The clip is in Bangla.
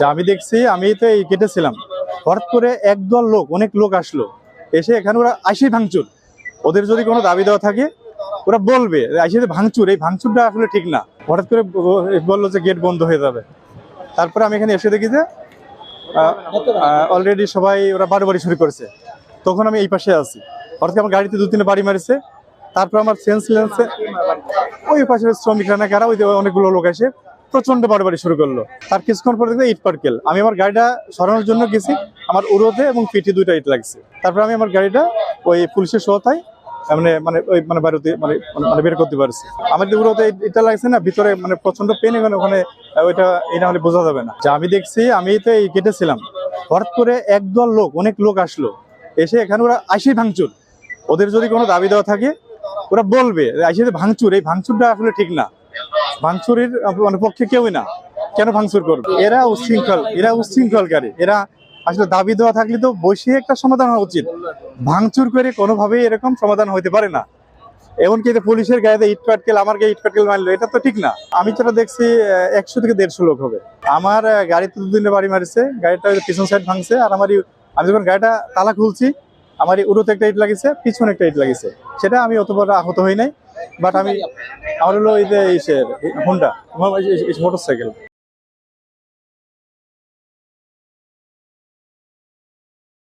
যা আমি দেখছি, আমি তো এই গেটে ছিলাম, হঠাৎ করে একদল লোক, অনেক লোক আসলো, এসে এখানে ওরা আইসি ভাঙচুর। ওদের যদি কোনো দাবি দেওয়া থাকে ওরা বলবে আইসি ভাঙচুর, এই ভাঙচুরটা আসলে ঠিক না। হঠাৎ করে বললো যে গেট বন্ধ হয়ে যাবে। তারপরে আমি এখানে এসে দেখি যে অলরেডি সবাই ওরা বাড়ি শুরু করেছে। তখন আমি এই পাশে আছি, হঠাৎ আমার গাড়িতে 2-3 বাড়ি মারিছে। তারপর আমার সেন্সলেন্সে ওই পাশে শ্রমিকরা না কারা, ওই অনেকগুলো লোক এসে প্রচন্ড বাড়ি শুরু করলো। তার কিছুক্ষণ পরে দেখতে ইট পাটকেল। আমি আমার গাড়িটা সরানোর জন্য গেছি, আমার উড়োতে এবং পিঠে 2টা ইট লাগছে। তারপর আমি আমার গাড়িটা ওই পুলিশের সহায়তায় বাড়িতে বের করতে পারছি। আমার যে উড়োতে এটা লাগছে না, ভিতরে প্রচন্ড পেন, ওখানে ওইটা এই না হলে বোঝা যাবে না। যা আমি দেখছি, আমি তো এই গেটে ছিলাম, হঠাৎ করে একদল লোক, অনেক লোক আসলো, এসে এখানে ওরা আইসি ভাঙচুর। ওদের যদি কোনো দাবি দেওয়া থাকে ওরা বলবে আইসি ভাঙচুর, এই ভাঙচুরটা আসলে ঠিক না। ভাঙচুরের পক্ষে কেউই না, কেন ভাঙচুর করবে? এরা উচ্ছৃঙ্খলকারী। এরা আসলে দাবি দেওয়া থাকলে তো বসে একটা সমাধান হওয়া উচিত। ভাঙচুর করে কোনোভাবেই এরকম সমাধান হইতে পারে না। এমনকি পুলিশের গায়ে ইট পাটকেল, আমার গায়ে ইট পাটকেল মারলো, এটা তো ঠিক না। আমি যেটা দেখছি 100 থেকে 150 লোক হবে। আমার গাড়িতে 2-3 বাড়ি মারিছে, গাড়িটা পিছন সাইড ভাঙছে। আর আমি যখন গাড়িটা তালা খুলছি, আমার উড়োতে একটা ইট লাগিছে, পিছনে একটা ইট লাগিছে। সেটা আমি অত বড় আহত হই নাই। বাট আমার হলো এই যে হোন্ডা মোটরসাইকেল।